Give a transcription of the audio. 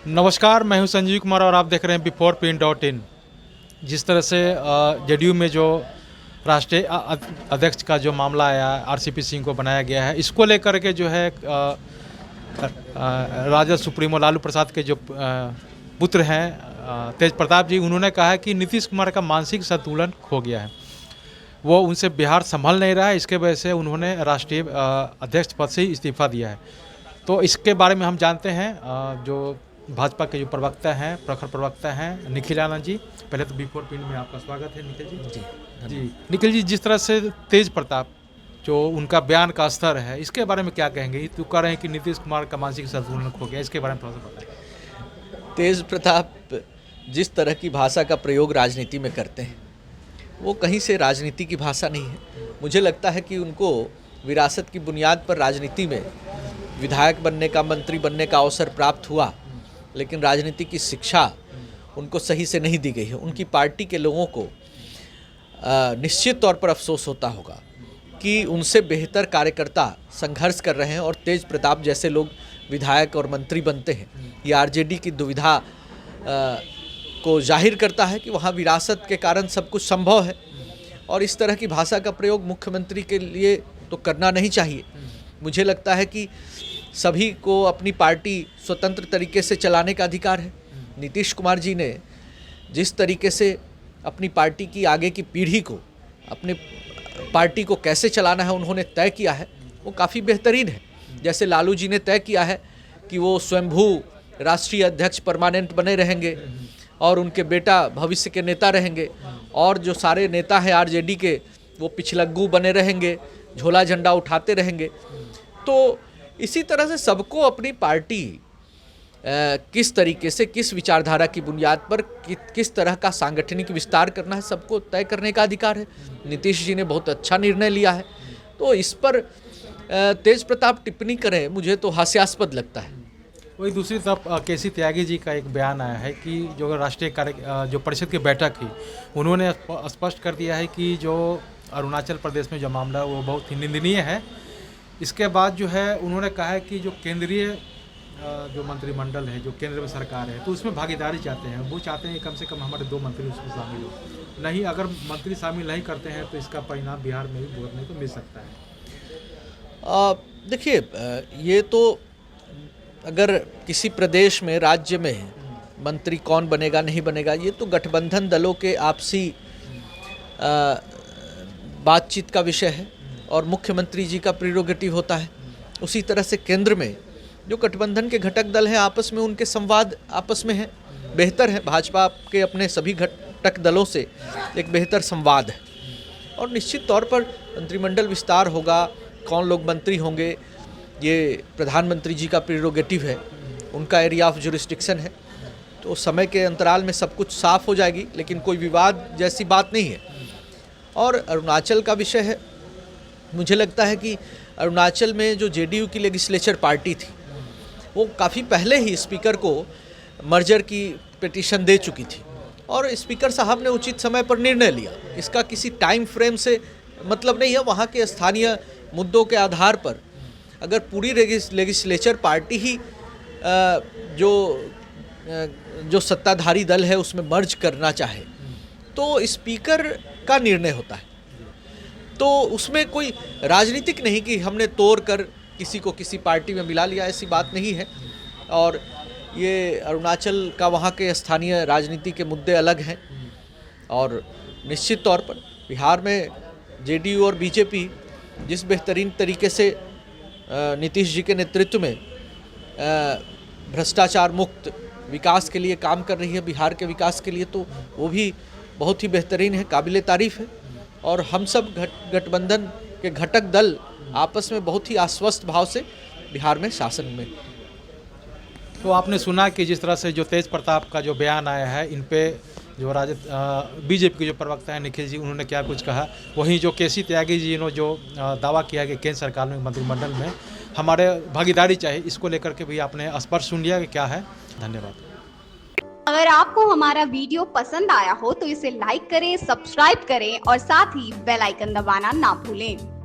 नमस्कार, मैं हूं संजीव कुमार और आप देख रहे हैं biforepin.in। जिस तरह से जेडीयू में जो राष्ट्रीय अध्यक्ष का जो मामला आया, आरसीपी सिंह को बनाया गया है, इसको लेकर के जो है राजद सुप्रीमो लालू प्रसाद के जो पुत्र हैं तेज प्रताप जी, उन्होंने कहा है कि नीतीश कुमार का मानसिक संतुलन खो गया है, वो उनसे बिहार संभल नहीं रहा है, इसके वजह से उन्होंने राष्ट्रीय अध्यक्ष पद से ही इस्तीफा दिया है। तो इसके बारे में हम जानते हैं जो भाजपा के जो प्रवक्ता हैं, प्रखर प्रवक्ता हैं निखिल आनंद जी। पहले तो बिफोरपिन में आपका स्वागत है निखिल जी। जी निखिल जी, जिस तरह से तेज प्रताप जो उनका बयान का स्तर है, इसके बारे में क्या कहेंगे? तो कह रहे हैं कि नीतीश कुमार का मानसिक संतुलन खो गया, इसके बारे में थोड़ा सा बताएं। तेज प्रताप जिस तरह की भाषा का प्रयोग राजनीति में करते हैं, वो कहीं से राजनीति की भाषा नहीं है। मुझे लगता है कि उनको विरासत की बुनियाद पर राजनीति में विधायक बनने का, मंत्री बनने का अवसर प्राप्त हुआ, लेकिन राजनीति की शिक्षा उनको सही से नहीं दी गई है। उनकी पार्टी के लोगों को निश्चित तौर पर अफसोस होता होगा कि उनसे बेहतर कार्यकर्ता संघर्ष कर रहे हैं और तेज प्रताप जैसे लोग विधायक और मंत्री बनते हैं। ये आरजेडी की दुविधा को जाहिर करता है कि वहाँ विरासत के कारण सब कुछ संभव है, और इस तरह की भाषा का प्रयोग मुख्यमंत्री के लिए तो करना नहीं चाहिए। मुझे लगता है कि सभी को अपनी पार्टी स्वतंत्र तरीके से चलाने का अधिकार है। नीतीश कुमार जी ने जिस तरीके से अपनी पार्टी की आगे की पीढ़ी को, अपने पार्टी को कैसे चलाना है उन्होंने तय किया है, वो काफ़ी बेहतरीन है। जैसे लालू जी ने तय किया है कि वो स्वयंभू राष्ट्रीय अध्यक्ष परमानेंट बने रहेंगे और उनके बेटा भविष्य के नेता रहेंगे, और जो सारे नेता हैं आरजेडी के वो पिछलग्गू बने रहेंगे, झोला झंडा उठाते रहेंगे। तो इसी तरह से सबको अपनी पार्टी किस तरीके से, किस विचारधारा की बुनियाद पर किस तरह का सांगठनिक विस्तार करना है, सबको तय करने का अधिकार है। नीतीश जी ने बहुत अच्छा निर्णय लिया है, तो इस पर तेज प्रताप टिप्पणी करें, मुझे तो हास्यास्पद लगता है। वही दूसरी तरफ केसी त्यागी जी का एक बयान आया है कि जो राष्ट्रीय जो परिषद की बैठक थी, उन्होंने स्पष्ट कर दिया है कि जो अरुणाचल प्रदेश में जो मामला है वो बहुत ही निंदनीय है। इसके बाद जो है उन्होंने कहा है कि जो केंद्रीय जो मंत्रिमंडल है, जो केंद्र में सरकार है, तो उसमें भागीदारी चाहते हैं। वो चाहते हैं कि कम से कम हमारे 2 मंत्री उसमें शामिल हो, नहीं अगर मंत्री शामिल नहीं करते हैं तो इसका परिणाम बिहार में भी भुगतने को मिल सकता है। देखिए, ये तो अगर किसी प्रदेश में, राज्य में मंत्री कौन बनेगा नहीं बनेगा, ये तो गठबंधन दलों के आपसी बातचीत का विषय है और मुख्यमंत्री जी का प्रेरोगेटिव होता है। उसी तरह से केंद्र में जो गठबंधन के घटक दल हैं, आपस में उनके संवाद आपस में है, बेहतर है। भाजपा के अपने सभी घटक दलों से एक बेहतर संवाद है, और निश्चित तौर पर मंत्रिमंडल विस्तार होगा, कौन लोग मंत्री होंगे, ये प्रधानमंत्री जी का प्रेरोगेटिव है, उनका एरिया ऑफ जुरिस्डिक्शन है। तो समय के अंतराल में सब कुछ साफ हो जाएगी, लेकिन कोई विवाद जैसी बात नहीं है। और अरुणाचल का विषय है, मुझे लगता है कि अरुणाचल में जो जेडीयू की लेजिस्लेचर पार्टी थी, वो काफ़ी पहले ही स्पीकर को मर्जर की पिटीशन दे चुकी थी, और स्पीकर साहब ने उचित समय पर निर्णय लिया। इसका किसी टाइम फ्रेम से मतलब नहीं है। वहाँ के स्थानीय मुद्दों के आधार पर अगर पूरी लेजिस्लेचर पार्टी ही जो सत्ताधारी दल है उसमें मर्ज करना चाहे, तो स्पीकर का निर्णय होता है। तो उसमें कोई राजनीतिक नहीं कि हमने तोड़ कर किसी को किसी पार्टी में मिला लिया, ऐसी बात नहीं है। और ये अरुणाचल का वहाँ के स्थानीय राजनीति के मुद्दे अलग हैं, और निश्चित तौर पर बिहार में जेडीयू और बीजेपी जिस बेहतरीन तरीके से नीतीश जी के नेतृत्व में भ्रष्टाचार मुक्त विकास के लिए काम कर रही है, बिहार के विकास के लिए, तो वो भी बहुत ही बेहतरीन है, काबिले तारीफ़ है। और हम सब गठबंधन के घटक दल आपस में बहुत ही आश्वस्त भाव से बिहार में शासन में। तो आपने सुना कि जिस तरह से जो तेज प्रताप का जो बयान आया है, इन पे जो बीजेपी के जो प्रवक्ता हैं निखिल जी, उन्होंने क्या कुछ कहा। वहीं जो केसी त्यागी जी ने जो दावा किया कि केंद्र सरकार में, मंत्रिमंडल में हमारे भागीदारी चाहिए, इसको लेकर के भी आपने स्पष्ट सुन लिया कि क्या है। धन्यवाद। अगर आपको हमारा वीडियो पसंद आया हो तो इसे लाइक करें, सब्सक्राइब करें और साथ ही बेल आइकन दबाना ना भूलें।